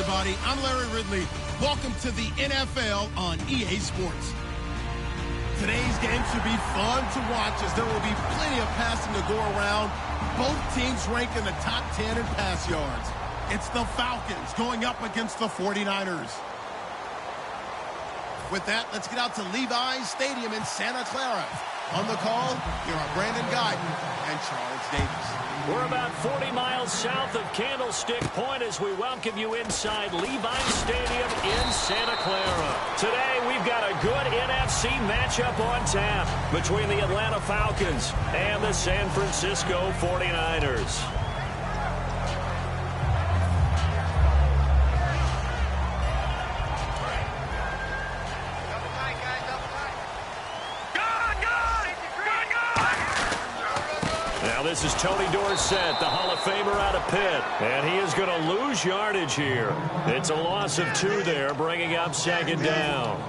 everybody. I'm Larry Ridley. Welcome to the NFL on EA Sports. Today's game should be fun to watch as there will be plenty of passing to go around. Both teams rank in the top 10 in pass yards. It's the Falcons going up against the 49ers. With that, let's get out to Levi's Stadium in Santa Clara. On the call, here are Brandon Guyton and Charles Davis. We're about 40 miles south of Candlestick Point as we welcome you inside Levi's Stadium in Santa Clara. Today, we've got a good NFC matchup on tap between the Atlanta Falcons and the San Francisco 49ers. This is Tony Dorsett, the Hall of Famer out of Pitt, and he is going to lose yardage here. It's a loss of 2 there, bringing up second down.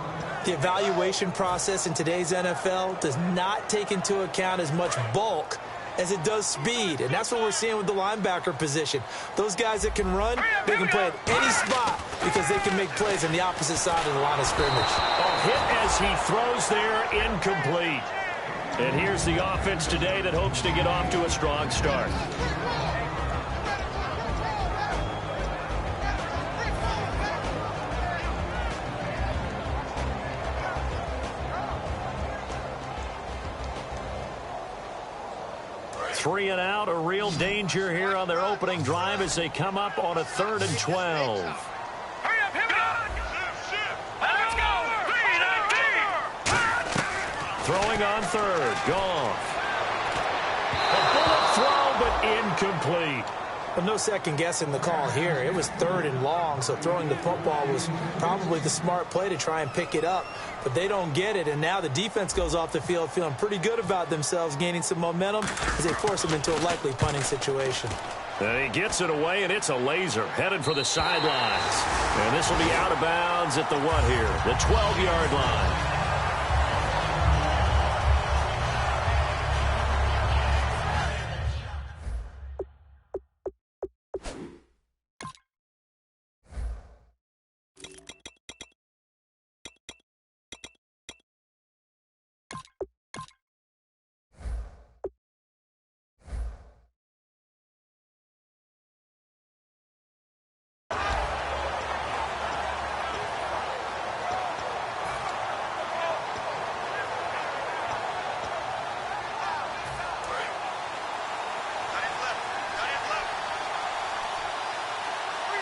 The evaluation process in today's NFL does not take into account as much bulk as it does speed, and that's what we're seeing with the linebacker position. Those guys that can run, they can play at any spot because they can make plays on the opposite side of the line of scrimmage. A hit as he throws there, incomplete. And here's the offense today that hopes to get off to a strong start. Three and out, a real danger here on their opening drive as they come up on a 3rd and 12. Throwing on 3rd, Goff. A bullet throw, but incomplete. Well, no second guessing the call here. It was 3rd and long, so throwing the football was probably the smart play to try and pick it up. But they don't get it, and now the defense goes off the field feeling pretty good about themselves, gaining some momentum as they force them into a likely punting situation. And he gets it away, and it's a laser headed for the sidelines. And this will be out of bounds at the what here? The 12-yard line.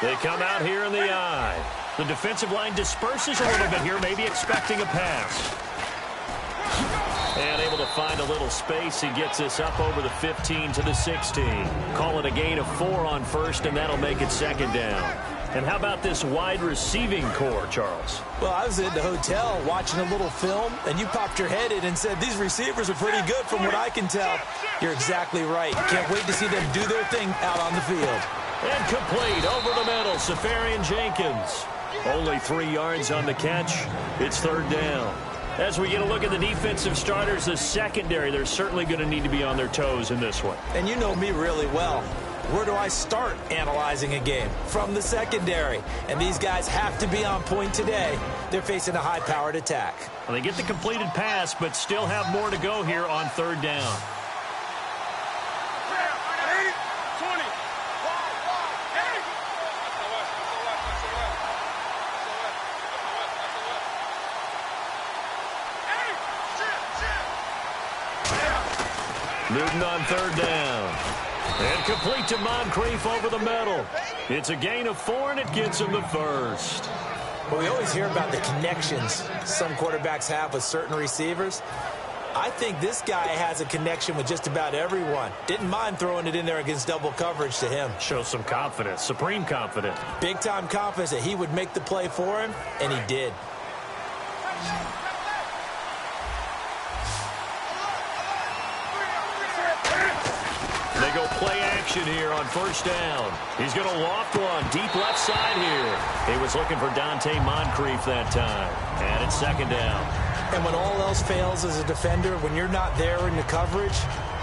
They come out here in the eye. The defensive line disperses a little bit here, maybe expecting a pass. And able to find a little space. He gets this up over the 15 to the 16. Call it a gain of 4 on 1st, and that'll make it 2nd down. And how about this wide receiving core, Charles? Well, I was in the hotel watching a little film, and you popped your head in and said, these receivers are pretty good from what I can tell. You're exactly right. Can't wait to see them do their thing out on the field. And complete over the middle, Safarian Jenkins. Only 3 yards on the catch. It's 3rd down. As we get a look at the defensive starters, the secondary, they're certainly going to need to be on their toes in this one. And you know me really well. Where do I start analyzing a game? From the secondary. And these guys have to be on point today. They're facing a high-powered attack. Well, they get the completed pass, but still have more to go here on 3rd down. Newton on 3rd down. And complete to Moncrief over the middle. It's a gain of 4, and it gets him the 1st. Well, we always hear about the connections some quarterbacks have with certain receivers. I think this guy has a connection with just about everyone. Didn't mind throwing it in there against double coverage to him. Shows some confidence, supreme confidence. Big-time confidence that he would make the play for him, and he did. They go play action here on 1st down. He's going to loft one deep left side here. He was looking for Dante Moncrief that time. And it's 2nd down. And when all else fails as a defender, when you're not there in the coverage,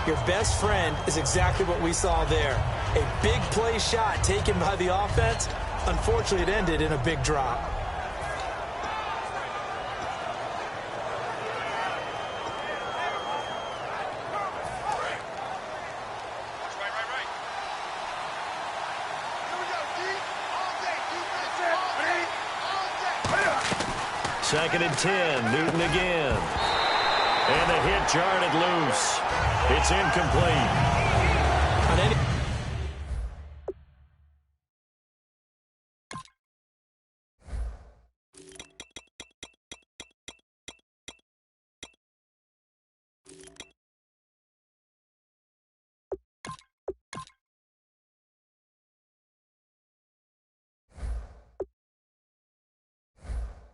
your best friend is exactly what we saw there. A big play shot taken by the offense, Unfortunately, it ended in a big drop. Second and 10, Newton again. And the hit jarred it loose. It's incomplete.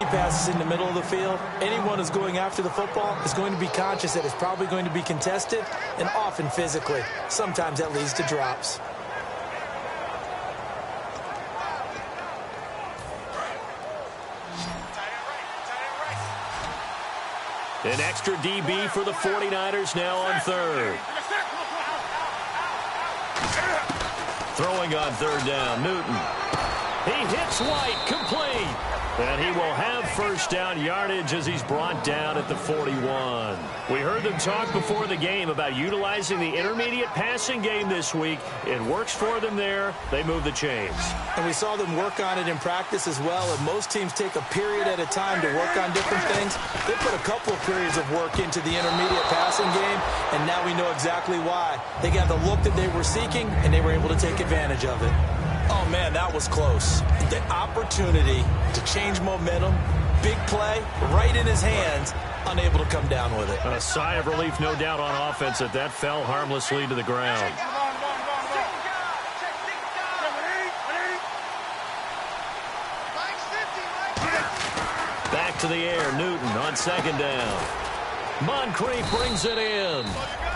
Passes in the middle of the field, anyone who's going after the football is going to be conscious that it's probably going to be contested and often physically. Sometimes that leads to drops. An extra DB for the 49ers now on third. Throwing on third down, Newton. He hits White, complete. And he will have first down yardage as he's brought down at the 41. We heard them talk before the game about utilizing the intermediate passing game this week. It works for them there. They move the chains. And we saw them work on it in practice as well. And most teams take a period at a time to work on different things. They put a couple of periods of work into the intermediate passing game, and now we know exactly why. They got the look that they were seeking, and they were able to take advantage of it. Oh, man, that was close. The opportunity to change momentum, big play, right in his hands, unable to come down with it. A sigh of relief, no doubt, on offense that fell harmlessly to the ground. Back to the air, Newton on second down. Moncrief brings it in.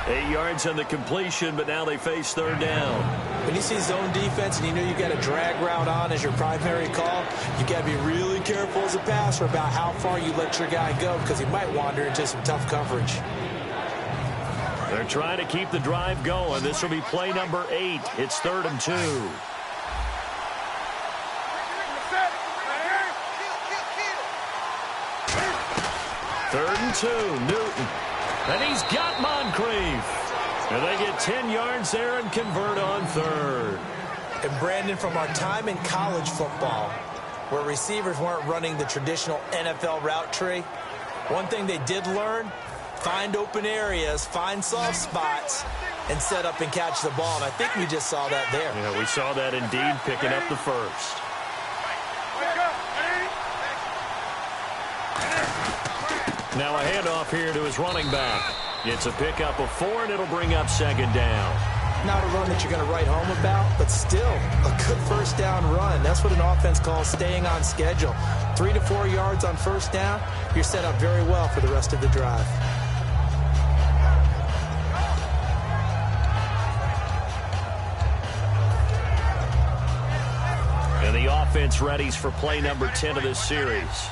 8 yards on the completion, but now they face third down. When you see zone defense and you know you got a drag route on as your primary call, you got to be really careful as a passer about how far you let your guy go because he might wander into some tough coverage. They're trying to keep the drive going. This will be play number 8. It's 3rd and 2. Third and 2, Newton. And he's got Moncrief. And they get 10 yards there and convert on third. And Brandon, from our time in college football, where receivers weren't running the traditional NFL route tree, one thing they did learn, find open areas, find soft spots, and set up and catch the ball. And I think we just saw that there. Yeah, we saw that indeed, picking up the first. Now a handoff here to his running back. It's a pickup of 4, and it'll bring up second down. Not a run that you're going to write home about, but still a good first down run. That's what an offense calls staying on schedule. 3 to 4 yards on first down, you're set up very well for the rest of the drive. And the offense readies for play number 10 of this series.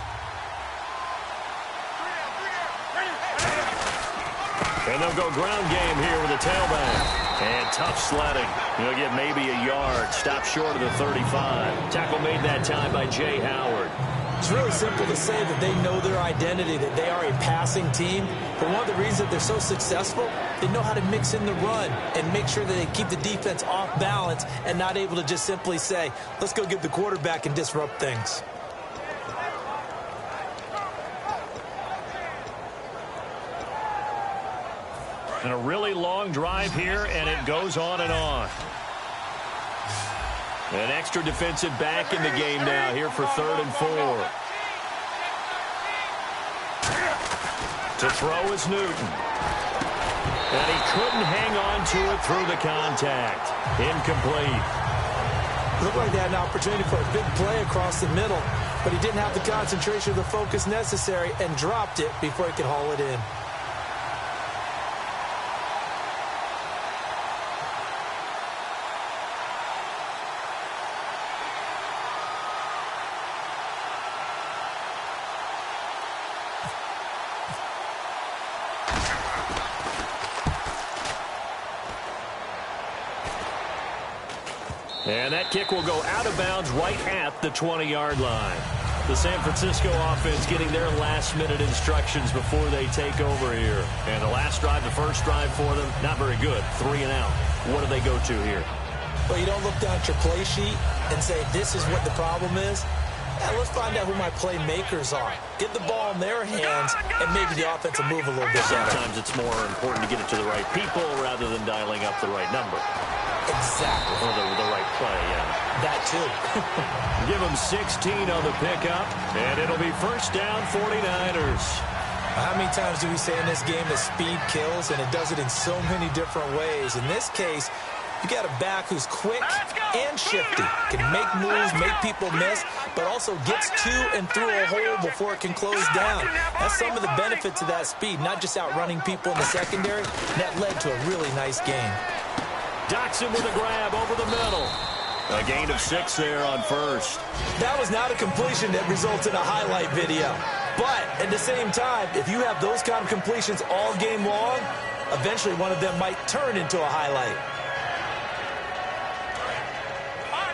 And they'll go ground game here with a tailback. And tough sledding. He'll get maybe a yard. Stop short of the 35. Tackle made that time by Jay Howard. It's really simple to say that they know their identity, that they are a passing team. But one of the reasons that they're so successful, they know how to mix in the run and make sure that they keep the defense off balance and not able to just simply say, let's go get the quarterback and disrupt things. And a really long drive here, and it goes on and on. An extra defensive back in the game now here for 3rd and 4. To throw is Newton. And he couldn't hang on to it through the contact. Incomplete. Looked like they had an opportunity for a big play across the middle, but he didn't have the concentration or the focus necessary and dropped it before he could haul it in. And that kick will go out of bounds right at the 20-yard line. The San Francisco offense getting their last-minute instructions before they take over here. And the last drive, the first drive for them, not very good. 3 and out. What do they go to here? Well, you don't look down at your play sheet and say, this is what the problem is. Yeah, let's find out who my playmakers are. Get the ball in their hands, and maybe the offense will move a little bit better. Sometimes it's more important to get it to the right people rather than dialing up the right number. Exactly. Or the right play, yeah. That too. Give them 16 on the pickup, and it'll be first down 49ers. How many times do we say in this game that speed kills, and it does it in so many different ways? In this case, you got a back who's quick and shifty, can make moves, make people miss, but also gets to and through a hole before it can close down. That's some of the benefits of that speed, not just outrunning people in the secondary. That led to a really nice game. Doxson with a grab over the middle. A gain of 6 there on first. That was not a completion that results in a highlight video. But at the same time, if you have those kind of completions all game long, eventually one of them might turn into a highlight.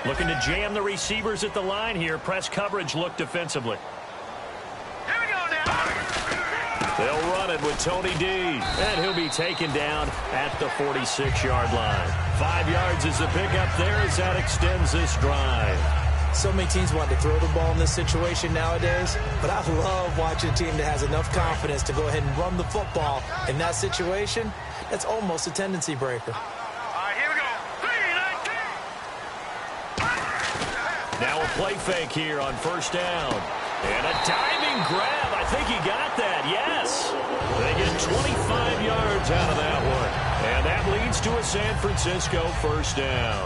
Looking to jam the receivers at the line here. Press coverage look defensively. Here we go now. They'll run it with Tony D. And he'll be taken down at the 46-yard line. 5 yards is the pickup there as that extends this drive. So many teams want to throw the ball in this situation nowadays, but I love watching a team that has enough confidence to go ahead and run the football. In that situation, that's almost a tendency breaker. Now a play fake here on first down. And a diving grab. I think he got that. Yes. They get 25 yards out of that one. And that leads to a San Francisco first down.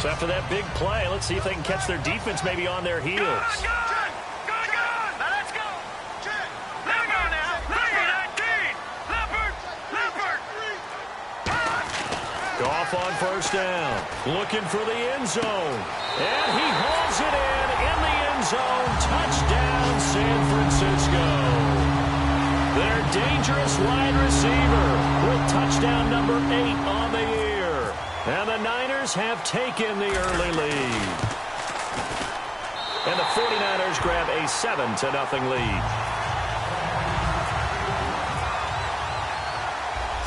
So after that big play, let's see if they can catch their defense maybe on their heels. Goff on first down, looking for the end zone. And he hauls it in the end zone. Touchdown, San Francisco. Their dangerous wide receiver with touchdown number 8 on the year. And the Niners have taken the early lead. And the 49ers grab a 7-0 lead.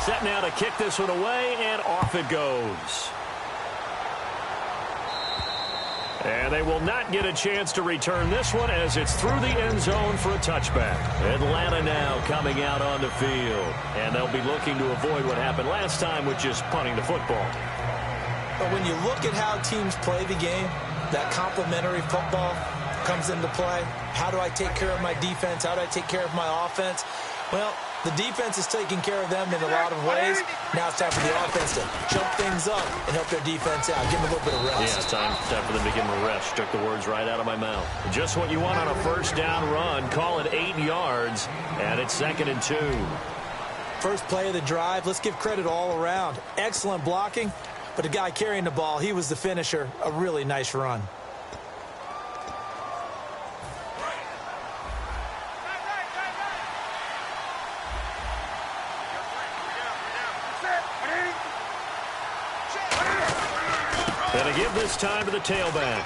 Set now to kick this one away, and off it goes. And they will not get a chance to return this one as it's through the end zone for a touchback. Atlanta now coming out on the field. And they'll be looking to avoid what happened last time with just punting the football. But when you look at how teams play the game, that complementary football comes into play. How do I take care of my defense? How do I take care of my offense? Well, the defense is taking care of them in a lot of ways. Now it's time for the offense to jump things up and help their defense out. Give them a little bit of rest. Yeah, it's time for them to give them a rest. Took the words right out of my mouth. Just what you want on a first down run. Call it 8 yards, and it's 2nd and 2. First play of the drive. Let's give credit all around. Excellent blocking, but the guy carrying the ball, he was the finisher. A really nice run. And to give this time to the tailback.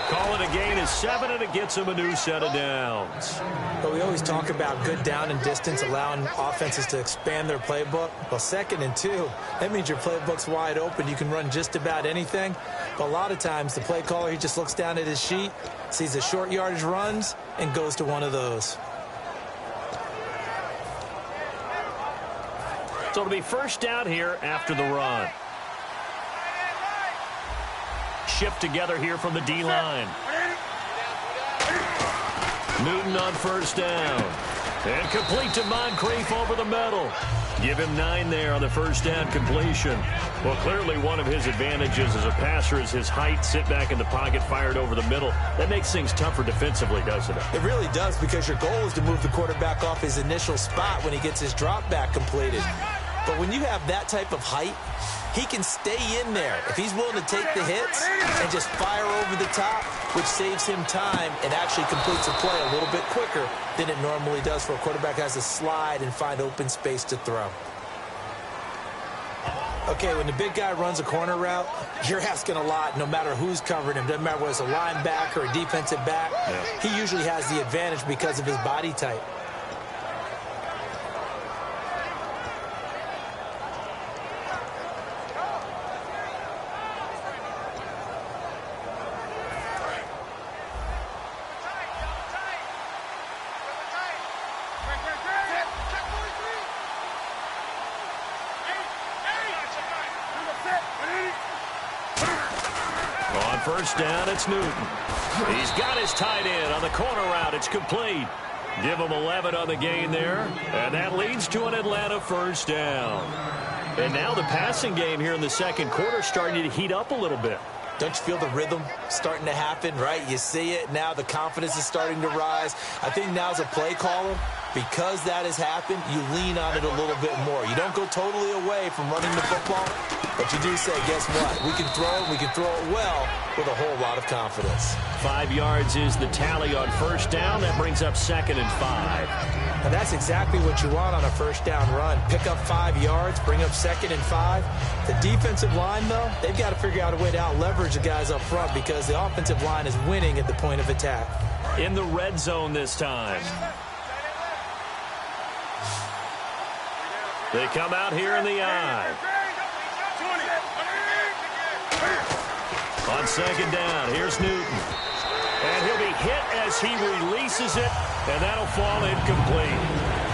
Call it a gain of 7, and it gets him a new set of downs. But we always talk about good down and distance, allowing offenses to expand their playbook. Well, 2nd and 2, that means your playbook's wide open. You can run just about anything. But a lot of times, the play caller, he just looks down at his sheet, sees the short yardage runs, and goes to one of those. So it'll be first down here after the run. Shift together here from the D-line. Newton on first down. And complete to Moncrief over the middle. Give him 9 there on the first down completion. Well, clearly one of his advantages as a passer is his height. Sit back in the pocket, fired over the middle. That makes things tougher defensively, doesn't it? It really does, because your goal is to move the quarterback off his initial spot when he gets his drop back completed. But when you have that type of height, he can stay in there if he's willing to take the hits and just fire over the top, which saves him time and actually completes a play a little bit quicker than it normally does for a quarterback who has to slide and find open space to throw. Okay, when the big guy runs a corner route, you're asking a lot no matter who's covering him. Doesn't matter whether it's a linebacker or a defensive back. Yeah. He usually has the advantage because of his body type. First down, it's Newton. He's got his tight end on the corner route. It's complete. Give him 11 on the gain there. And that leads to an Atlanta first down. And now the passing game here in the second quarter starting to heat up a little bit. Don't you feel the rhythm starting to happen, right? You see it now. The confidence is starting to rise. I think now as a play caller, because that has happened, you lean on it a little bit more. You don't go totally away from running the football, but you do say, guess what? We can throw it. We can throw it well with a whole lot of confidence. 5 yards is the tally on first down. That brings up 2nd and 5. And that's exactly what you want on a first down run. Pick up 5 yards, bring up 2nd and 5. The defensive line, though, they've got to figure out a way to out-leverage the guys up front because the offensive line is winning at the point of attack. In the red zone this time. They come out here in the eye. On second down, here's Newton. And he'll be hit as he releases it, and that'll fall incomplete.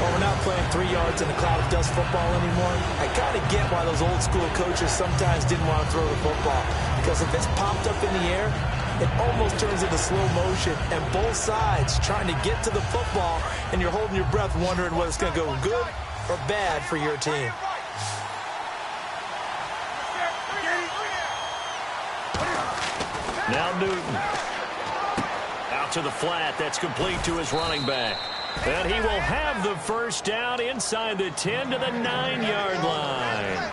Well, we're not playing 3 yards in a cloud of dust football anymore. I kind of get why those old school coaches sometimes didn't want to throw the football. Because if it's popped up in the air, it almost turns into slow motion, and both sides trying to get to the football, and you're holding your breath wondering whether it's going to go good or bad for your team. Now Newton. Out to the flat. That's complete to his running back. And he will have the first down inside the 10 to the 9-yard line.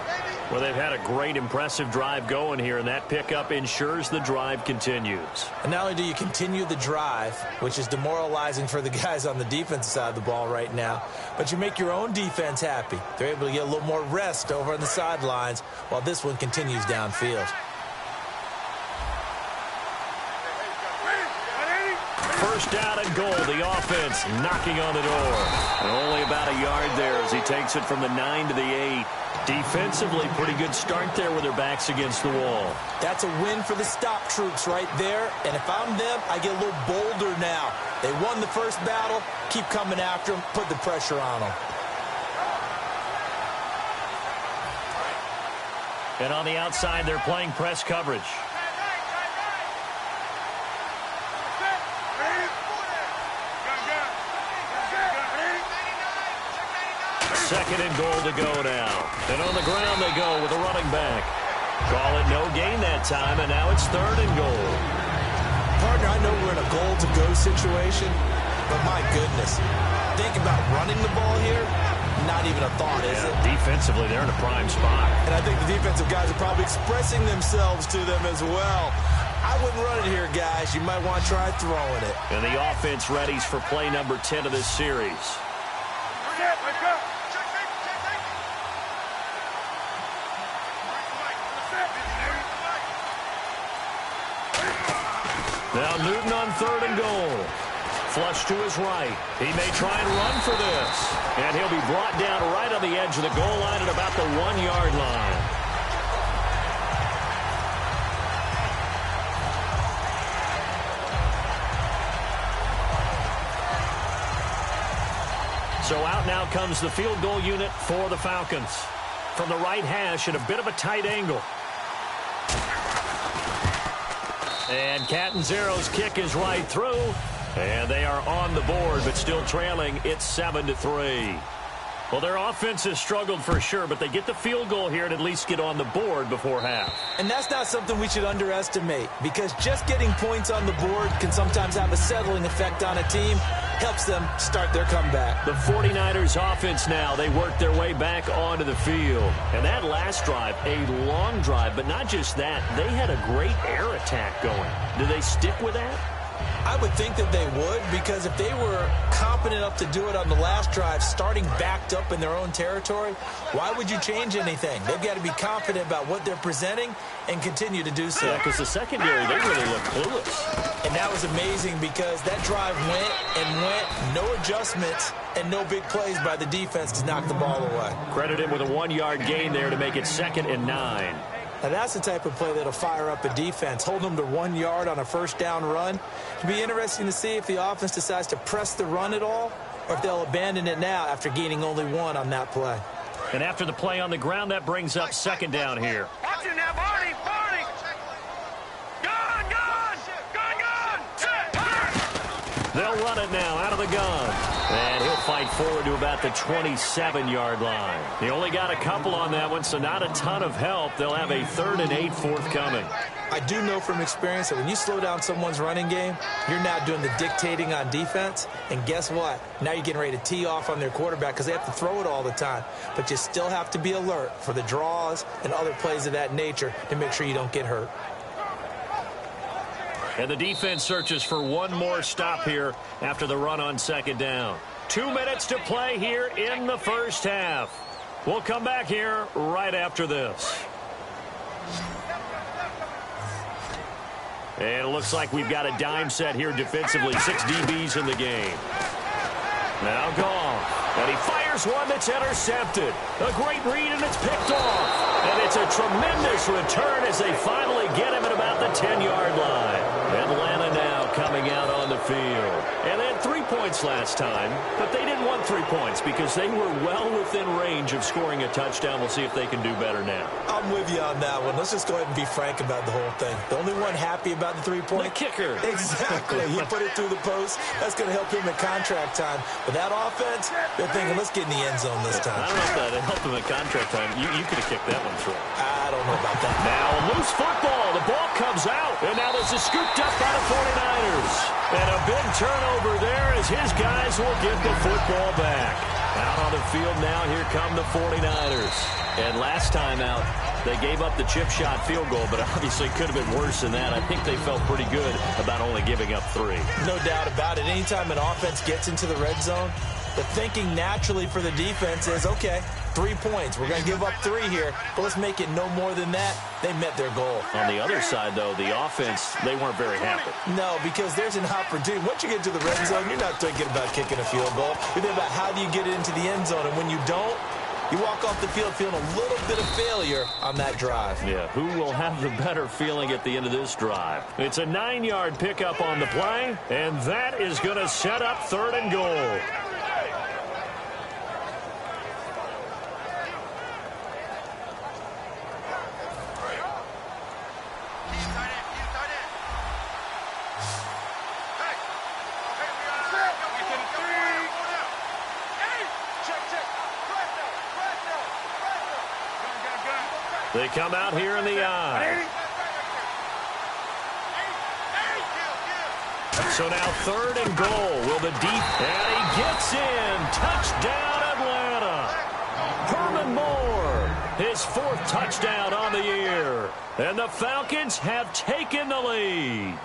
Well, they've had a great, impressive drive going here, and that pickup ensures the drive continues. And not only do you continue the drive, which is demoralizing for the guys on the defensive side of the ball right now, but you make your own defense happy. They're able to get a little more rest over on the sidelines while this one continues downfield. First down and goal. The offense knocking on the door. And only about a yard there as he takes it from the 9 to the 8. Defensively, pretty good start there with their backs against the wall. That's a win for the stop troops right there. And if I'm them, I get a little bolder now. They won the first battle. Keep coming after them. Put the pressure on them. And on the outside, they're playing press coverage. Second and goal to go now. And on the ground they go with a running back. Call it no gain that time, and now it's 3rd and goal. Partner, I know we're in a goal-to-go situation, but my goodness, think about running the ball here, not even a thought, is it? Defensively, they're in a prime spot. And I think the defensive guys are probably expressing themselves to them as well. I wouldn't run it here, guys. You might want to try throwing it. And the offense readies for play number 10 of this series. Now Newton on 3rd and goal. Flush to his right. He may try and run for this. And he'll be brought down right on the edge of the goal line at about the 1-yard line. So out now comes the field goal unit for the Falcons. From the right hash at a bit of a tight angle. And Catanzaro's kick is right through. And they are on the board, but still trailing. It's 7-3. Well, their offense has struggled for sure, but they get the field goal here and at least get on the board before half. And that's not something we should underestimate, because just getting points on the board can sometimes have a settling effect on a team. Helps them start their comeback. The 49ers offense now, they work their way back onto the field. And that last drive, a long drive, but not just that. They had a great air attack going. Do they stick with that? I would think that they would, because if they were competent enough to do it on the last drive, starting backed up in their own territory, why would you change anything? They've got to be confident about what they're presenting and continue to do so. Yeah, because the secondary, they really look clueless. And that was amazing because that drive went and went, no adjustments and no big plays by the defense to knock the ball away. Credit him with a 1-yard gain there to make it 2nd and 9. Now, that's the type of play that'll fire up a defense. Hold them to 1 yard on a first down run. It'll be interesting to see if the offense decides to press the run at all or if they'll abandon it now after gaining only 1 on that play. And after the play on the ground, that brings up 2nd down here. Watch it now, Barney! Barney! Gun! Gun! Gun! Gun! Set! They'll run it now out of the gun. And he'll fight forward to about the 27-yard line. He only got a couple on that one, so not a ton of help. They'll have a 3rd and 8 forthcoming. I do know from experience that when you slow down someone's running game, you're now doing the dictating on defense. And guess what? Now you're getting ready to tee off on their quarterback because they have to throw it all the time. But you still have to be alert for the draws and other plays of that nature to make sure you don't get hurt. And the defense searches for one more stop here after the run on 2nd down. 2 minutes to play here in the first half. We'll come back here right after this. And it looks like we've got a dime set here defensively. 6 DBs in the game. Now Goff. And he fires one that's intercepted. A great read, and it's picked off. And it's a tremendous return as they finally get him at about the 10-yard line. Atlanta now coming out on the field. And they had 3 points last time, but they didn't want 3 points because they were well within range of scoring a touchdown. We'll see if they can do better now. I'm with you on that one. Let's just go ahead and be frank about the whole thing. The only one happy about the 3-point? The kicker. Exactly. He put it through the post. That's going to help him at contract time. But that offense, they're thinking, let's get in the end zone this time. I don't know if that helped him at contract time. You could have kicked that one through. I don't know about that. Now a loose football. The ball comes out. And now this is scooped up by the 49ers. And a big turnover there as his guys will get the football back. Out on the field now, here come the 49ers. And last time out, they gave up the chip shot field goal, but obviously could have been worse than that. I think they felt pretty good about only giving up 3. No doubt about it. Anytime an offense gets into the red zone, the thinking naturally for the defense is, okay, 3 points. We're going to give up 3 here, but let's make it no more than that. They met their goal. On the other side, though, the offense, they weren't very happy. No, because there's an opportunity. Once you get to the red zone, you're not thinking about kicking a field goal. You're thinking about how do you get it into the end zone, and when you don't, you walk off the field feeling a little bit of failure on that drive. Yeah, who will have the better feeling at the end of this drive? It's a 9-yard pickup on the play, and that is going to set up 3rd and goal. They come out here in the eye. So now 3rd and goal. Will the deep... And he gets in. Touchdown, Atlanta. Herman Moore. His 4th touchdown on the year. And the Falcons have taken the lead.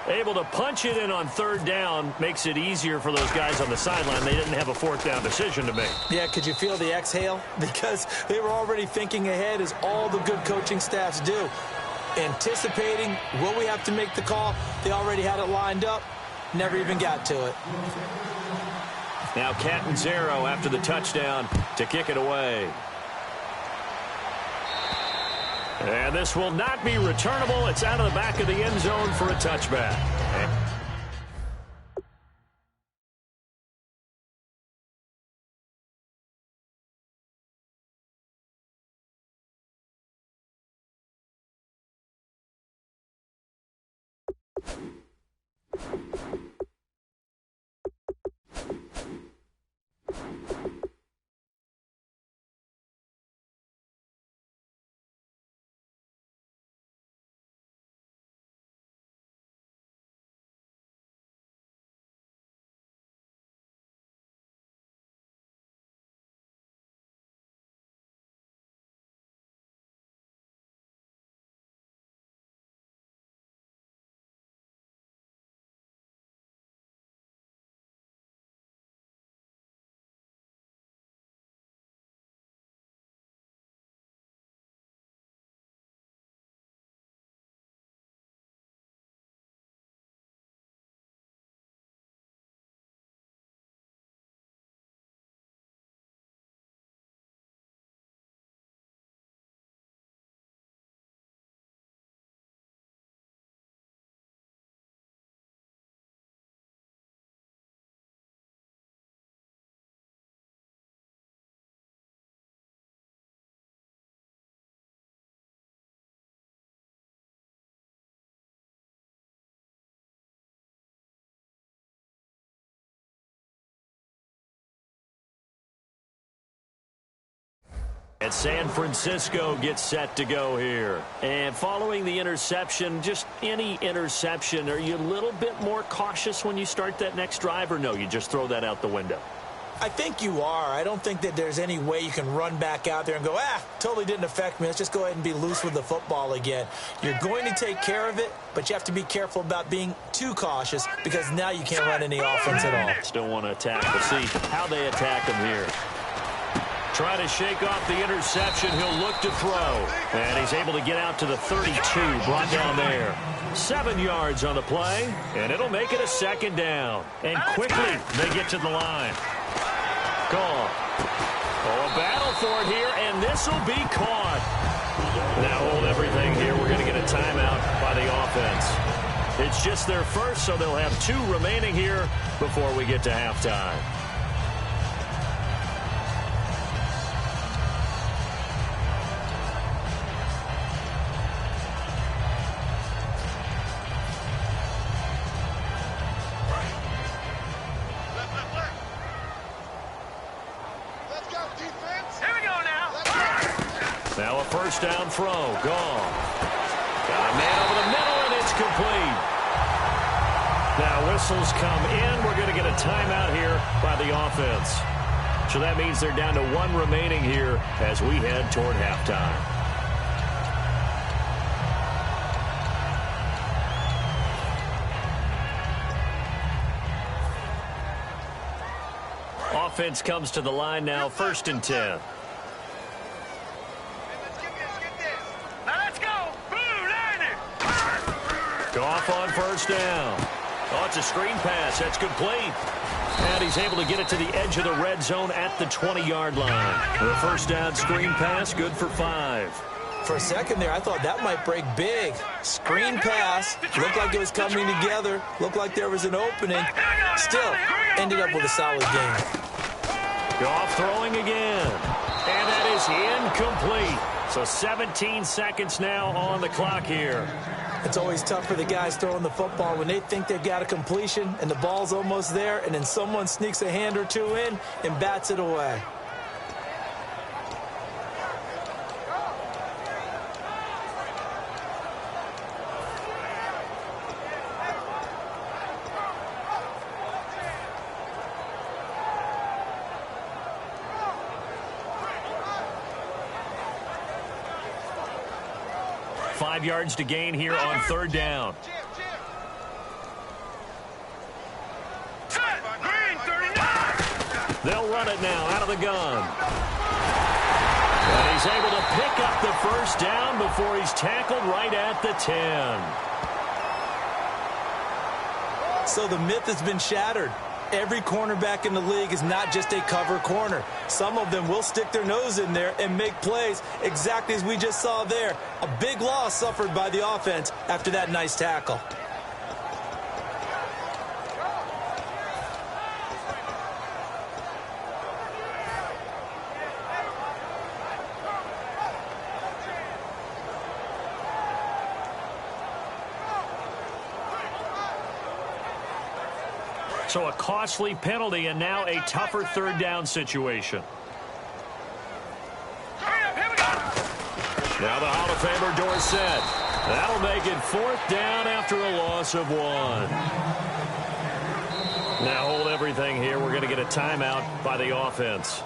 Able to punch it in on 3rd down makes it easier for those guys on the sideline. They didn't have a 4th down decision to make. Yeah, could you feel the exhale? Because they were already thinking ahead, as all the good coaching staffs do. Anticipating, will we have to make the call? They already had it lined up. Never even got to it. Now Catanzaro after the touchdown to kick it away. And this will not be returnable. It's out of the back of the end zone for a touchback. And San Francisco gets set to go here. And following the interception, just any interception, are you a little bit more cautious when you start that next drive, or no, you just throw that out the window? I think you are. I don't think that there's any way you can run back out there and go, totally didn't affect me. Let's just go ahead and be loose with the football again. You're going to take care of it, but you have to be careful about being too cautious because now you can't run any offense at all. Still want to attack. We'll see how they attack him here. Trying to shake off the interception. He'll look to throw. And he's able to get out to the 32, brought down there. 7 yards on the play, and it'll make it a second down. And quickly, they get to the line. Gone. Oh, a battle for it here, and this will be caught. Now hold everything here. We're going to get a timeout by the offense. It's just their first, so they'll have 2 remaining here before we get to halftime. Now a first down throw. Gone. Got a man over the middle, and it's complete. Now whistles come in. We're going to get a timeout here by the offense. So that means they're down to 1 remaining here as we head toward halftime. Offense comes to the line now, 1st and 10. Goff on first down. Oh, it's a screen pass. That's complete. And he's able to get it to the edge of the red zone at the 20-yard line. The first down screen pass, good for 5. For a second there, I thought that might break big. Screen pass. Looked like it was coming together. Looked like there was an opening. Still, ended up with a solid game. Goff throwing again. And that is incomplete. So 17 seconds now on the clock here. It's always tough for the guys throwing the football when they think they've got a completion and the ball's almost there, and then someone sneaks a hand or 2 in and bats it away. Five yards to gain here on 3rd down. They'll run it now out of the gun. And he's able to pick up the first down before he's tackled right at the 10. So the myth has been shattered. Every cornerback in the league is not just a cover corner. Some of them will stick their nose in there and make plays exactly as we just saw there. A big loss suffered by the offense after that nice tackle. So a costly penalty and now a tougher 3rd down situation. Now the Hall of Famer Dorsett. That'll make it 4th down after a loss of 1. Now hold everything here. We're going to get a timeout by the offense.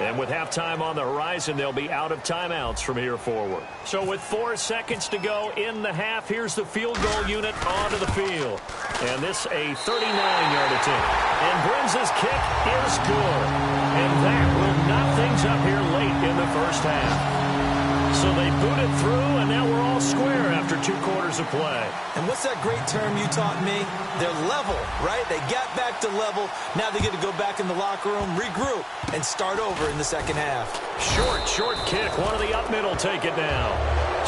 And with halftime on the horizon, they'll be out of timeouts from here forward. So with 4 seconds to go in the half, here's the field goal unit onto the field. And this a 39-yard attempt. And Brins' kick is good. And that will knock things up here late in the first half. So they boot it through, and now we're all square after 2 quarters of play. And what's that great term you taught me? They're level, right? They got back to level. Now they get to go back in the locker room, regroup, and start over in the second half. Short kick. One of the up middle take it now.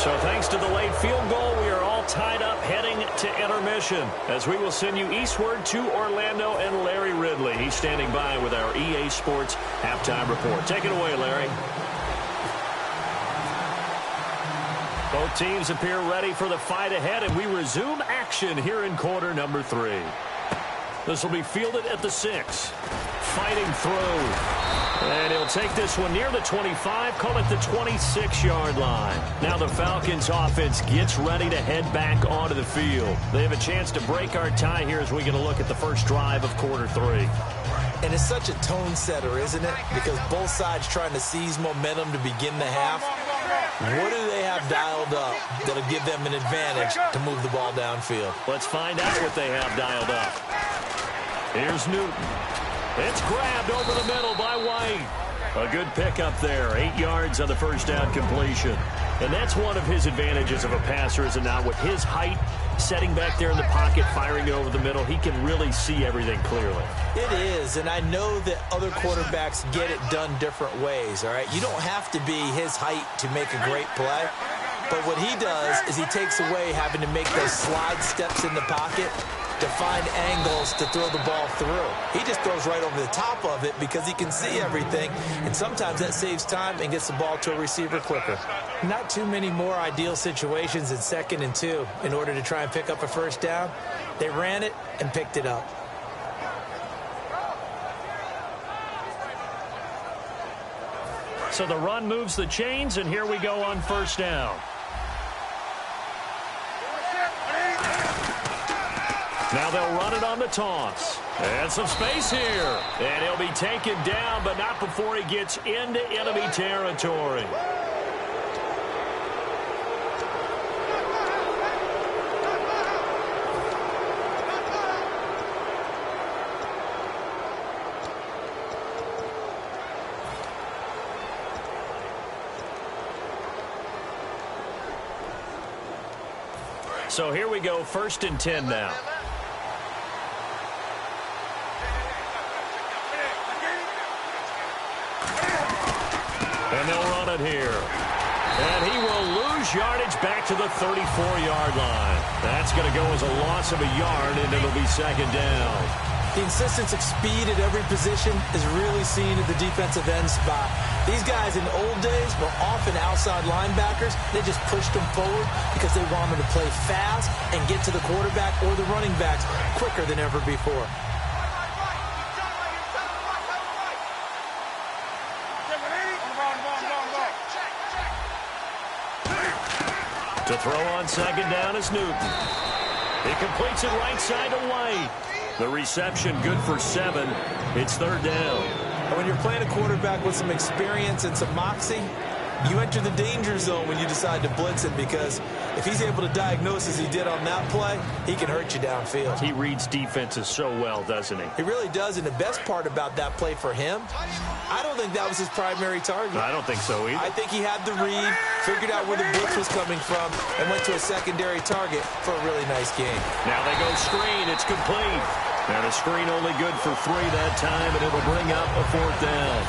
So thanks to the late field goal, we are all tied up heading to intermission as we will send you eastward to Orlando and Larry Ridley. He's standing by with our EA Sports halftime report. Take it away, Larry. Both teams appear ready for the fight ahead, and we resume action here in quarter number 3. This will be fielded at the 6. Fighting through. And he'll take this one near the 25, call it the 26-yard line. Now the Falcons offense gets ready to head back onto the field. They have a chance to break our tie here as we get a look at the first drive of quarter 3. And it's such a tone setter, isn't it? Because both sides trying to seize momentum to begin the half. What do they have dialed up that'll give them an advantage to move the ball downfield? Let's find out what they have dialed up. Here's Newton. It's grabbed over the middle by White. A good pickup there. 8 yards on the first down completion. And that's one of his advantages of a passer, is now with his height, setting back there in the pocket, firing it over the middle, he can really see everything clearly. It is, and I know that other quarterbacks get it done different ways, all right? You don't have to be his height to make a great play. But what he does is he takes away having to make those slide steps in the pocket to find angles to throw the ball through. He just throws right over the top of it because he can see everything, and sometimes that saves time and gets the ball to a receiver quicker. Not too many more ideal situations in 2nd and 2 in order to try and pick up a first down. They ran it and picked it up. So the run moves the chains, and here we go on first down. Now they'll run it on the toss. And some space here. And he'll be taken down, but not before he gets into enemy territory. So here we go, 1st and 10 now. And they'll run it here. And he will lose yardage back to the 34-yard line. That's going to go as a loss of a yard, and it'll be 2nd down. The insistence of speed at every position is really seen at the defensive end spot. These guys in the old days were often outside linebackers. They just pushed them forward because they wanted to play fast and get to the quarterback or the running backs quicker than ever before. To throw on 2nd down is Newton. He completes it right side to White. The reception good for 7. It's 3rd down. And when you're playing a quarterback with some experience and some moxie, you enter the danger zone when you decide to blitz him, because if he's able to diagnose as he did on that play, he can hurt you downfield. He reads defenses so well, doesn't he? He really does, and the best part about that play for him, I don't think that was his primary target. I don't think so either. I think he had the read, figured out where the blitz was coming from, and went to a secondary target for a really nice game. Now they go screen. It's complete. And a screen only good for 3 that time, and it'll bring up a 4th down.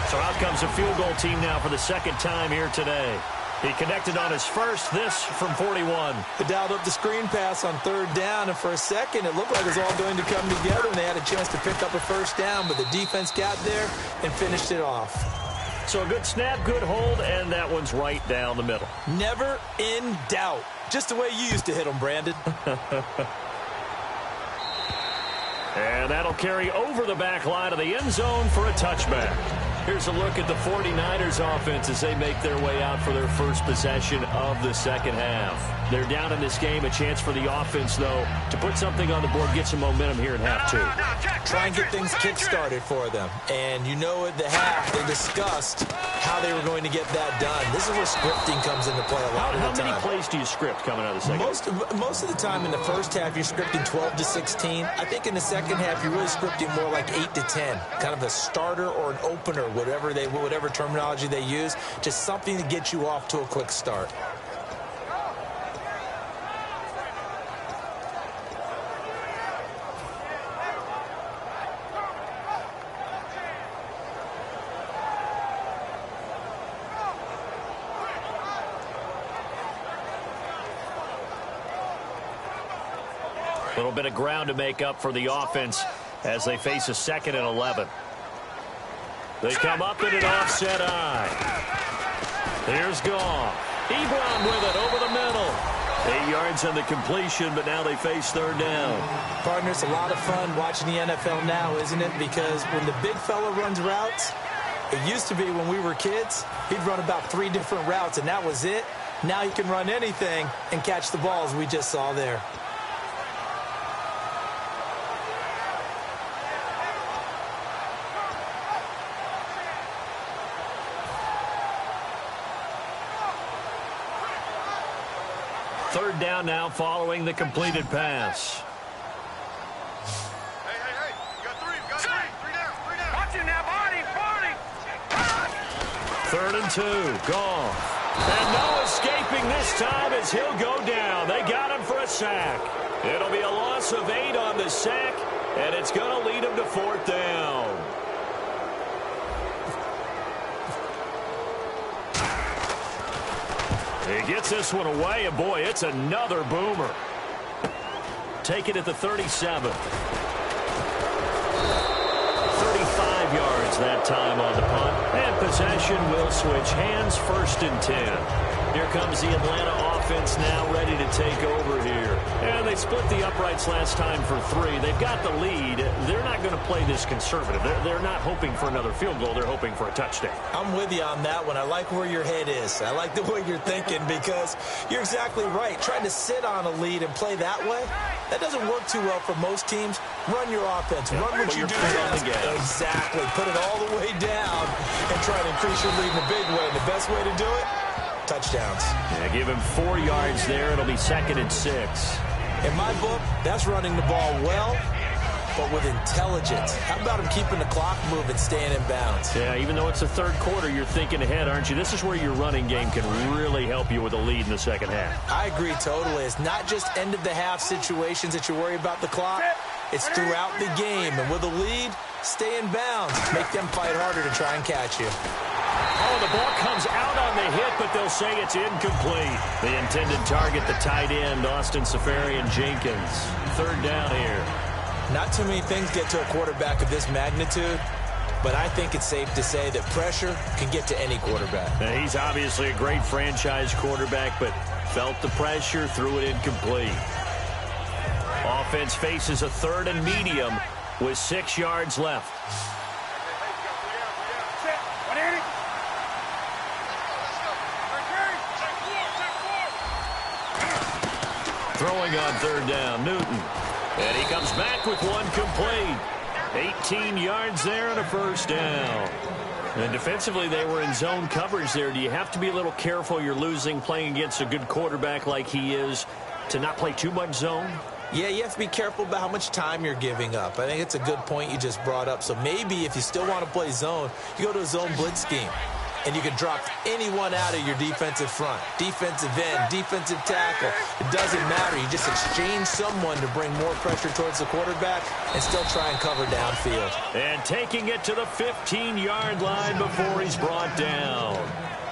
So out comes a field goal team now for the 2nd time here today. He connected on his first, this from 41. They dialed up the screen pass on 3rd down, and for a second it looked like it was all going to come together, and they had a chance to pick up a first down, but the defense got there and finished it off. So a good snap, good hold, and that one's right down the middle. Never in doubt. Just the way you used to hit them, Brandon. And that'll carry over the back line of the end zone for a touchback. Here's a look at the 49ers offense as they make their way out for their first possession of the 2nd half. They're down in this game. A chance for the offense, though, to put something on the board, get some momentum here in half 2. Try and get things kick-started for them. And you know at the half they discussed how they were going to get that done. This is where scripting comes into play a lot of the time. How many plays do you script coming out of the 2nd? Most of the time in the first half you're scripting 12 to 16. I think in the 2nd half you're really scripting more like 8 to 10. Kind of a starter or an opener, whatever terminology they use. Just something to get you off to a quick start. A little bit of ground to make up for the offense as they face a 2nd and 11. They come up in an offset eye. Here's Goff. Ebron with it over the middle. 8 yards on the completion, but now they face 3rd down. Partner, it's a lot of fun watching the NFL now, isn't it? Because when the big fella runs routes, It used to be when we were kids, he'd run about 3 different routes, and that was it. Now he can run anything and catch the ball, as we just saw there. Third down now following the completed pass. Hey. You got three. Three down. Watch it now, Barney. 3rd and 2. Goff. And no escaping this time as he'll go down. They got him for a sack. It'll be a loss of 8 on the sack, and it's going to lead him to 4th down. He gets this one away, and boy, it's another boomer. Take it at the 37. 35 yards that time on the punt. And possession will switch hands, 1st and 10. Here comes the Atlanta offense now ready to take over here. And they split the uprights last time for 3. They've got the lead. They're not going to play this conservative. They're not hoping for another field goal. They're hoping for a touchdown. I'm with you on that one. I like where your head is. I like the way you're thinking because you're exactly right. Trying to sit on a lead and play that way, that doesn't work too well for most teams. Run your offense. Run what you do best. Exactly. Put it all the way down and try to increase your lead in a big way. And the best way to do it, touchdowns. Yeah, give him 4 yards there. It'll be 2nd and 6. In my book, that's running the ball well, but with intelligence. How about him keeping the clock moving, staying in bounds? Yeah, even though it's the 3rd quarter, you're thinking ahead, aren't you? This is where your running game can really help you with a lead in the 2nd half. I agree totally. It's not just end-of-the-half situations that you worry about the clock. It's throughout the game. And with a lead, stay in bounds. Make them fight harder to try and catch you. Oh, the ball comes out on the hit, but they'll say it's incomplete. The intended target, the tight end, Austin Seferian-Jenkins. 3rd down here. Not too many things get to a quarterback of this magnitude, but I think it's safe to say that pressure can get to any quarterback. Now, he's obviously a great franchise quarterback, but felt the pressure, threw it incomplete. Offense faces a 3rd and medium with 6 yards left. Throwing on 3rd down, Newton. And he comes back with one complete. 18 yards there and a 1st down. And defensively, they were in zone coverage there. Do you have to be a little careful? You're losing playing against a good quarterback like he is to not play too much zone? Yeah, you have to be careful about how much time you're giving up. I think it's a good point you just brought up. So maybe if you still want to play zone, you go to a zone blitz scheme. And you can drop anyone out of your defensive front. Defensive end, defensive tackle. It doesn't matter. You just exchange someone to bring more pressure towards the quarterback and still try and cover downfield. And taking it to the 15-yard line before he's brought down.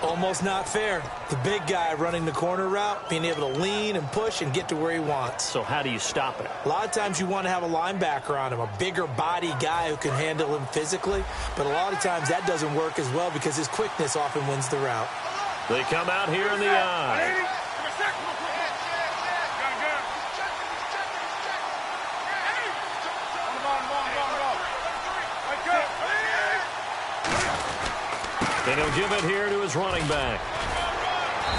Almost not fair. The big guy running the corner route, being able to lean and push and get to where he wants. So how do you stop it? A lot of times you want to have a linebacker on him, a bigger body guy who can handle him physically. But a lot of times that doesn't work as well because his quickness often wins the route. They come out here in the eye. And he'll give it here to his running back.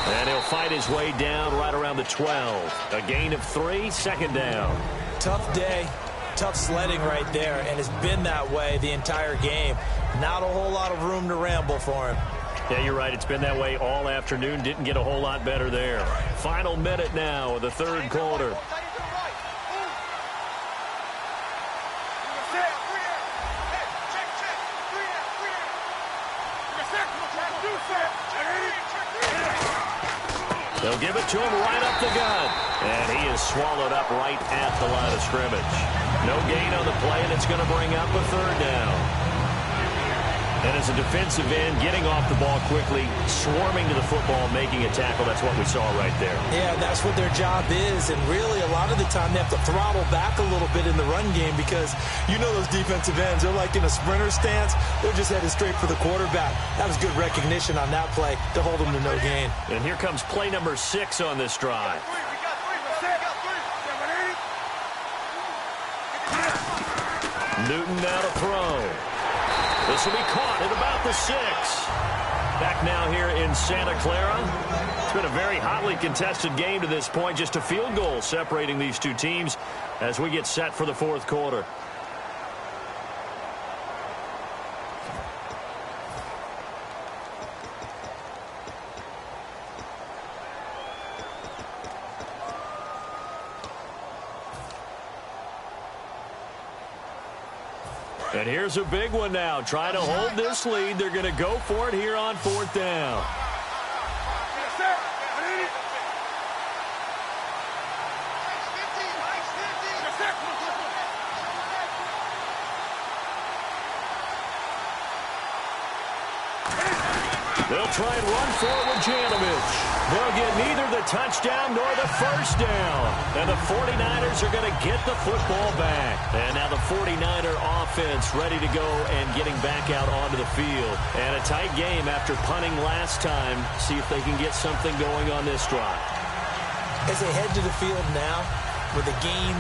And he'll fight his way down right around the 12. A gain of 3, 2nd down. Tough day, tough sledding right there, and it's been that way the entire game. Not a whole lot of room to ramble for him. Yeah, you're right. It's been that way all afternoon. Didn't get a whole lot better there. Final minute now of the 3rd quarter. They'll give it to him right up the gut. And he is swallowed up right at the line of scrimmage. No gain on the play, and it's going to bring up a 3rd down. And as a defensive end, getting off the ball quickly, swarming to the football, making a tackle, that's what we saw right there. Yeah, that's what their job is. And really, a lot of the time, they have to throttle back a little bit in the run game because you know those defensive ends, they're like in a sprinter stance. They're just headed straight for the quarterback. That was good recognition on that play to hold them to no gain. And here comes play number 6 on this drive. Newton now to throw. This will be caught at about the 6. Back now here in Santa Clara. It's been a very hotly contested game to this point. Just a field goal separating these two teams as we get set for the fourth quarter. And here's a big one now. Trying to hold this lead. They're going to go for it here on fourth down. They'll try and run for it with Janovich. They'll get neither the touchdown nor the first down. And the 49ers are going to get the football back. And now the 49er offense ready to go and getting back out onto the field. And a tight game after punting last time. See if they can get something going on this drive. As they head to the field now, with the game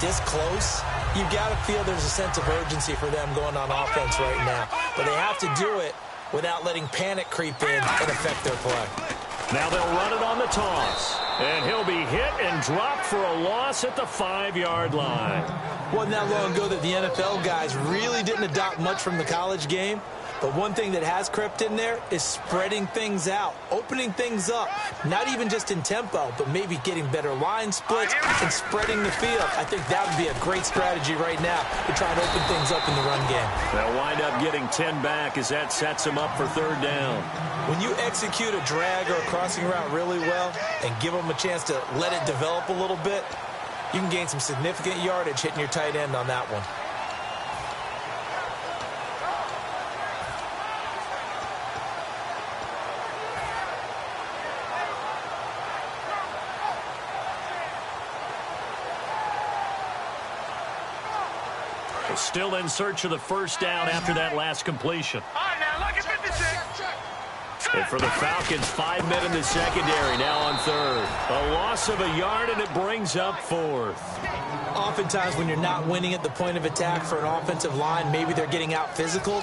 this close, you've got to feel there's a sense of urgency for them going on offense right now. But they have to do it without letting panic creep in and affect their play. Now they'll run it on the toss. And he'll be hit and dropped for a loss at the 5-yard line. Wasn't that long ago that the NFL guys really didn't adopt much from the college game. But one thing that has crept in there is spreading things out, opening things up, not even just in tempo, but maybe getting better line splits and spreading the field. I think that would be a great strategy right now to try and open things up in the run game. They'll wind up getting 10 back as that sets them up for third down. When you execute a drag or a crossing route really well and give them a chance to let it develop a little bit, you can gain some significant yardage hitting your tight end on that one. Still in search of the first down after that last completion. All right, now look at 56. And for the Falcons, 5 men in the secondary, now on third. A loss of a yard, and it brings up fourth. Oftentimes when you're not winning at the point of attack for an offensive line, maybe they're getting out physical,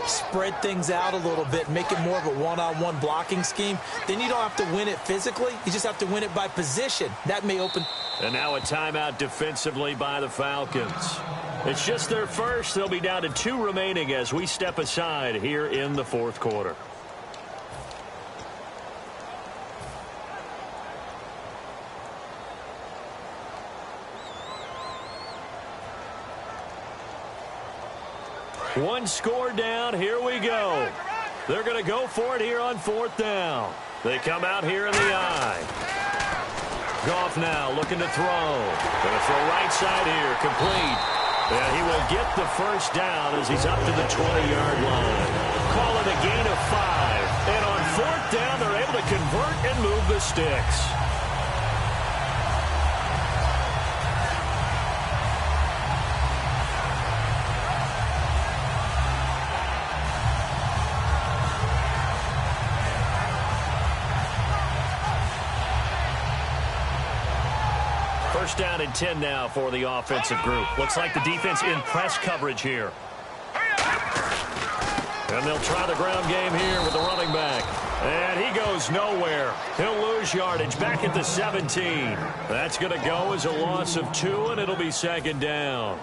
spread things out a little bit, make it more of a one-on-one blocking scheme. Then you don't have to win it physically. You just have to win it by position. That may open. And now a timeout defensively by the Falcons. It's just their first. They'll be down to 2 remaining as we step aside here in the fourth quarter. One score down. Here we go. They're going to go for it here on fourth down. They come out here in the eye. Goff now looking to throw. Going to throw right side here. Complete. And he will get the first down as he's up to the 20-yard line. Call it a gain of 5. And on fourth down, they're able to convert and move the sticks. First down and 10 now for the offensive group. Looks like the defense in press coverage here. And they'll try the ground game here with the running back. And he goes nowhere. He'll lose yardage back at the 17. That's going to go as a loss of 2, and it'll be second down.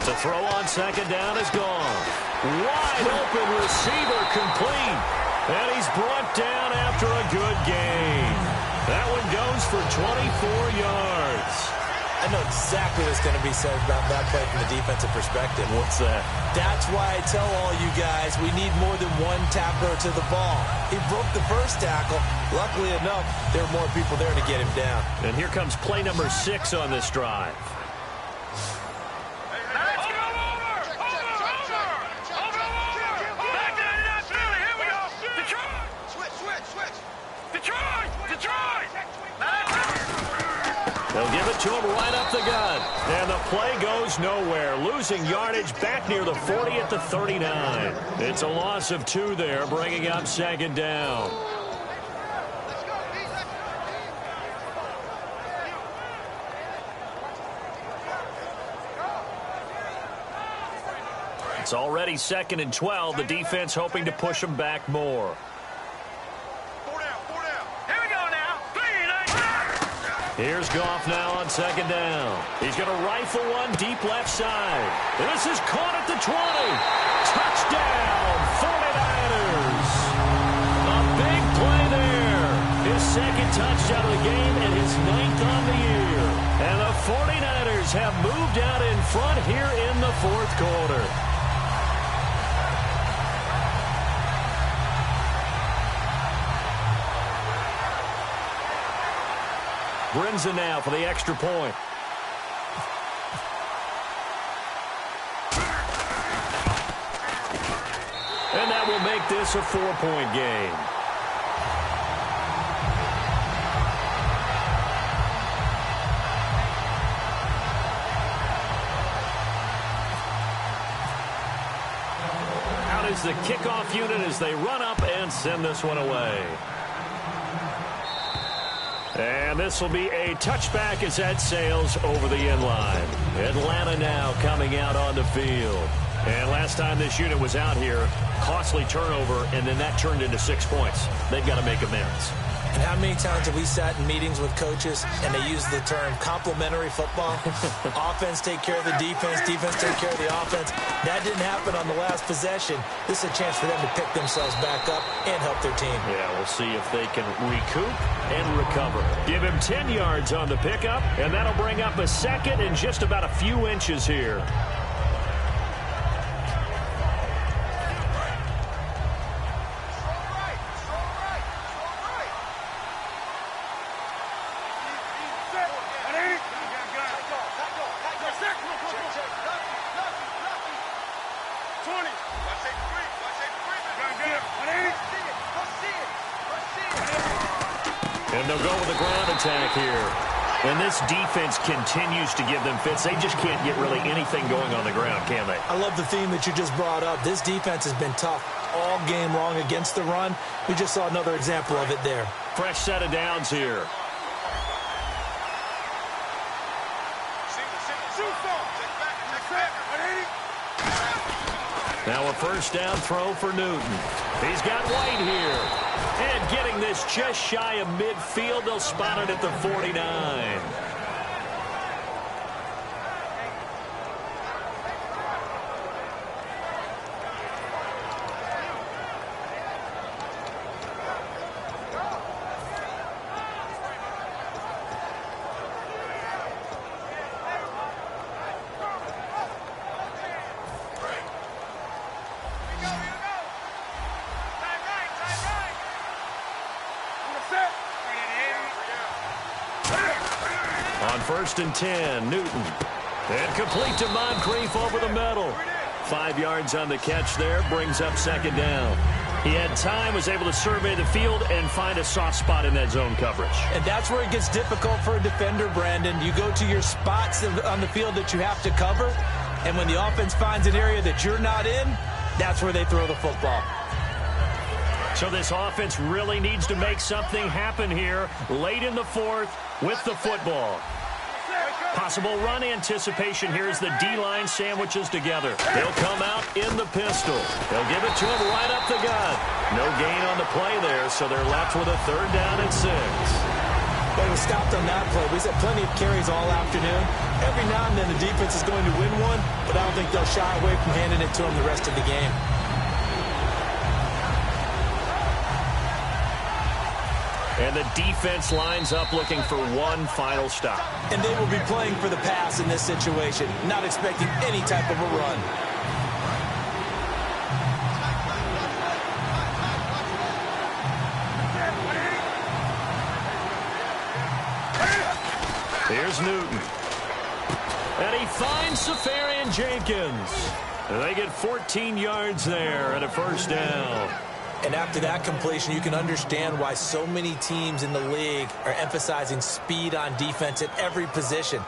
The throw on second down is gone. Wide open receiver complete. And he's brought down after a good gain. That one goes for 24 yards. I know exactly what's going to be said about that play from the defensive perspective. What's that? That's why I tell all you guys we need more than one tackler to the ball. He broke the first tackle. Luckily enough, there were more people there to get him down. And here comes play number 6 on this drive. They'll give it to him right up the gut. And the play goes nowhere. Losing yardage back near the 40 at the 39. It's a loss of 2 there, bringing up second down. It's already 2nd and 12. The defense hoping to push them back more. Here's Goff now on 2nd down. He's going to rifle one deep left side. This is caught at the 20. Touchdown, 49ers. A big play there. His 2nd touchdown of the game and his 9th on the year. And the 49ers have moved out in front here in the 4th quarter. Brinza now for the extra point. And that will make this a 4-point game. Out is the kickoff unit as they run up and send this one away. And this will be a touchback as that sails over the end line. Atlanta now coming out on the field. And last time this unit was out here, costly turnover, and then that turned into 6 points. They've got to make amends. And how many times have we sat in meetings with coaches and they use the term complementary football? Offense take care of the defense, defense take care of the offense. That didn't happen on the last possession. This is a chance for them to pick themselves back up and help their team. Yeah, we'll see if they can recoup and recover. Give him 10 yards on the pickup, and that'll bring up a 2nd and just about a few inches here. And they'll go with a ground attack here. And this defense continues to give them fits. They just can't get really anything going on the ground, can they? I love the theme that you just brought up. This defense has been tough all game long against the run. We just saw another example of it there. Fresh set of downs here. Now a first down throw for Newton. He's got White here. And getting this just shy of midfield, they'll spot it at the 49. On 1st and 10, Newton. And complete to Moncrief over the middle. 5 yards on the catch there, brings up 2nd down. He had time, was able to survey the field and find a soft spot in that zone coverage. And that's where it gets difficult for a defender, Brandon. You go to your spots on the field that you have to cover, and when the offense finds an area that you're not in, that's where they throw the football. So this offense really needs to make something happen here late in the 4th with the football. Possible run anticipation here as the D-line sandwiches together. They'll come out in the pistol. They'll give it to him right up the gut. No gain on the play there, so they're left with a 3rd down and 6. But we stopped on that play. We said plenty of carries all afternoon. Every now and then the defense is going to win one, but I don't think they'll shy away from handing it to them the rest of the game. And the defense lines up looking for one final stop. And they will be playing for the pass in this situation, not expecting any type of a run. Here's Newton. And he finds Safarian Jenkins. And they get 14 yards there and a 1st down. And after that completion, you can understand why so many teams in the league are emphasizing speed on defense at every position.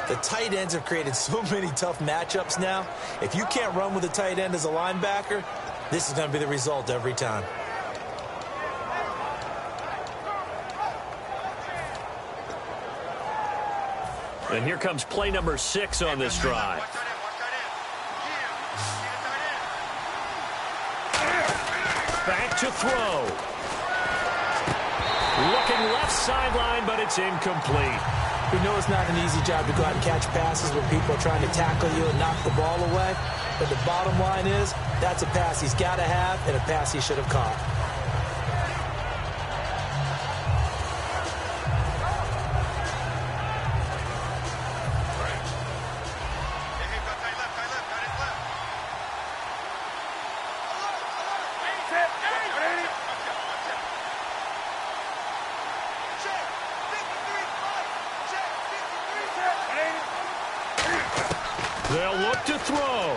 The tight ends have created so many tough matchups now. If you can't run with a tight end as a linebacker, this is going to be the result every time. And here comes play number 6 on this drive. Back to throw. Looking left sideline, but it's incomplete. We know it's not an easy job to go out and catch passes when people are trying to tackle you and knock the ball away. But the bottom line is, that's a pass he's got to have and a pass he should have caught. They'll look to throw.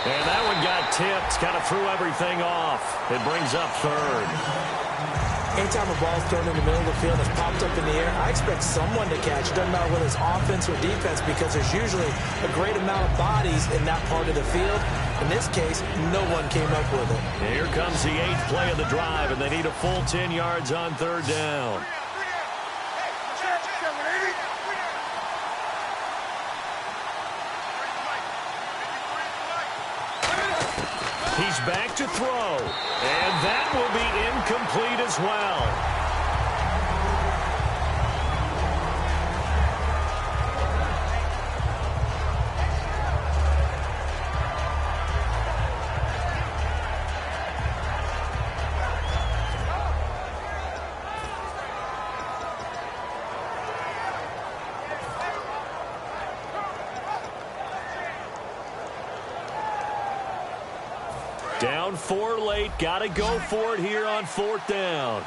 And that one got tipped. Kind of threw everything off. It brings up third. Anytime a ball's thrown in the middle of the field that's popped up in the air, I expect someone to catch. It doesn't matter whether it's offense or defense because there's usually a great amount of bodies in that part of the field. In this case, no one came up with it. And here comes the 8th play of the drive, and they need a full 10 yards on third down. He's back to throw, and that will be incomplete as well. Down 4 late. Got to go for it here on 4th down.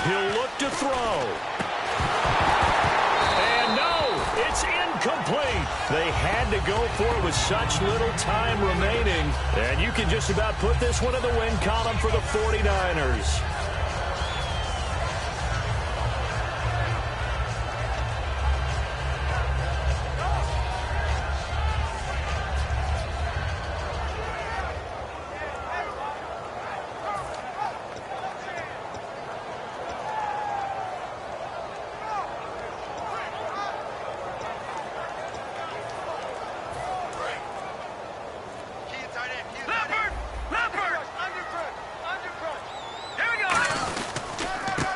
He'll look to throw. It's incomplete. They had to go for it with such little time remaining. And you can just about put this one in the win column for the 49ers.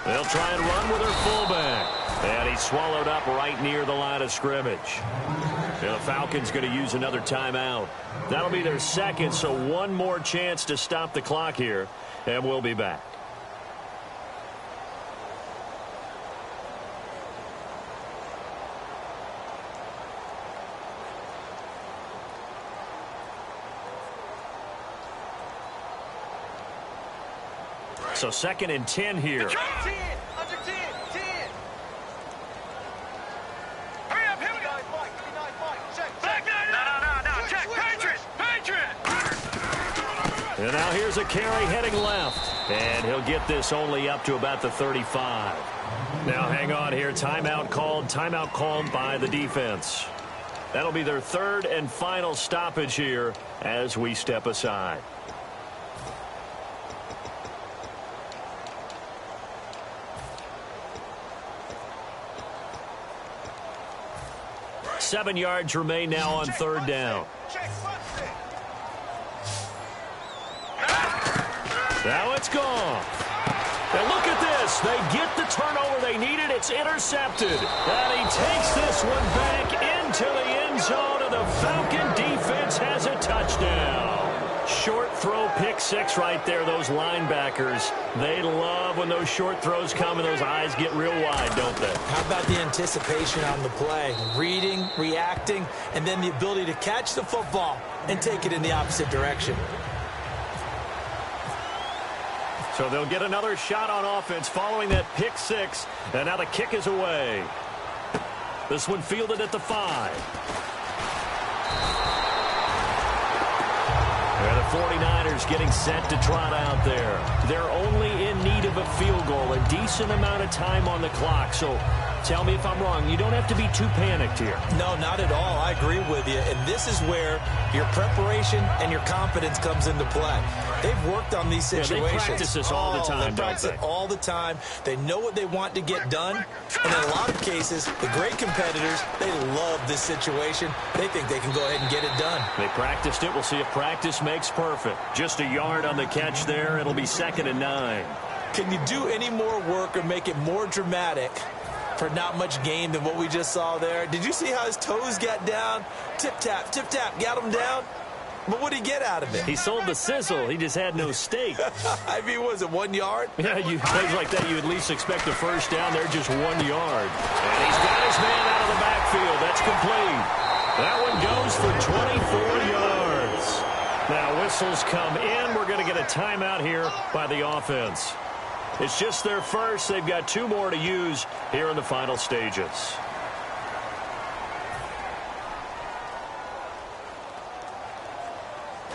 They'll try and run with their fullback. And he's swallowed up right near the line of scrimmage. And the Falcons going to use another timeout. That'll be their second, so one more chance to stop the clock here. And we'll be back. So 2nd and 10 here. 10, under 10, 10. Hurry up, here we go. Check. Back no, check. Patriot. And now here's a carry heading left. And he'll get this only up to about the 35. Now hang on here. Timeout called by the defense. That'll be their 3rd and final stoppage here as we step aside. Seven yards remain now on 3rd down. Now it's gone. And look at this. They get the turnover they needed. It's intercepted. And he takes this one back into the end zone, and the Falcon defense has a touchdown. Short throw pick six right there, those linebackers. They love when those short throws come and those eyes get real wide, don't they? How about the anticipation on the play? Reading, reacting, and then the ability to catch the football and take it in the opposite direction. So they'll get another shot on offense following that pick six, and now the kick is away. This one fielded at the 5. And the 49ers getting set to trot out there. They're only in need of a field goal, a decent amount of time on the clock. So tell me if I'm wrong. You don't have to be too panicked here. No, not at all. I agree with you. And this is where your preparation and your confidence comes into play. They've worked on these situations. Yeah, they practice this all the time, They practice it all the time. They know what they want to get done. And in a lot of cases, the great competitors, they love this situation. They think they can go ahead and get it done. They practiced it. We'll see if practice makes perfect. Just a yard on the catch there. It'll be 2nd and 9. Can you do any more work or make it more dramatic for not much gain than what we just saw there? Did you see how his toes got down? Tip-tap, got him down. But what did he get out of it? He sold the sizzle. He just had no steak. I mean, was it 1 yard? Yeah, plays like that, you at least expect a first down. They're just 1 yard. And he's got his man out of the backfield. That's complete. That one goes for 24 yards. Now, whistles come in. We're going to get a timeout here by the offense. It's just their first. They've got 2 more to use here in the final stages.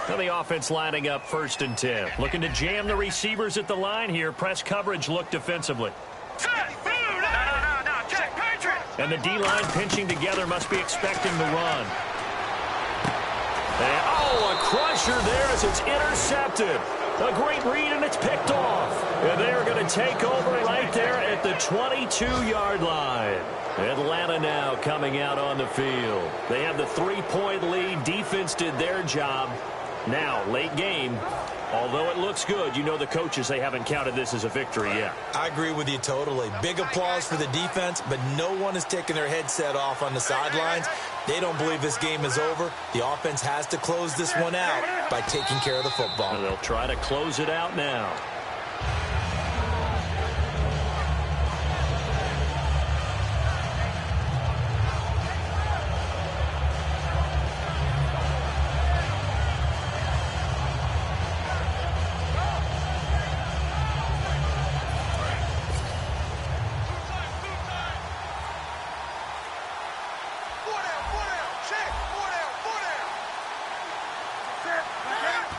Now the offense lining up 1st and 10. Looking to jam the receivers at the line here. Press coverage look defensively. No. Check, Patriot. And the D-line pinching together, must be expecting the run. And, a crusher there as it's intercepted. A great read, and it's picked off. And they are going to take over right there at the 22-yard line. Atlanta now coming out on the field. They have the 3-point lead. Defense did their job. Now, late game, although it looks good, you know the coaches, they haven't counted this as a victory yet. I agree with you totally. Big applause for the defense, but no one is taking their headset off on the sidelines. They don't believe this game is over. The offense has to close this one out by taking care of the football. And they'll try to close it out now.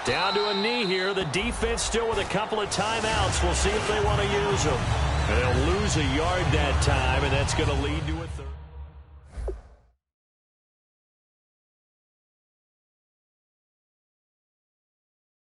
Down to a knee here. The defense still with a couple of timeouts. We'll see if they want to use them. And they'll lose a yard that time, and that's going to lead to a 3rd.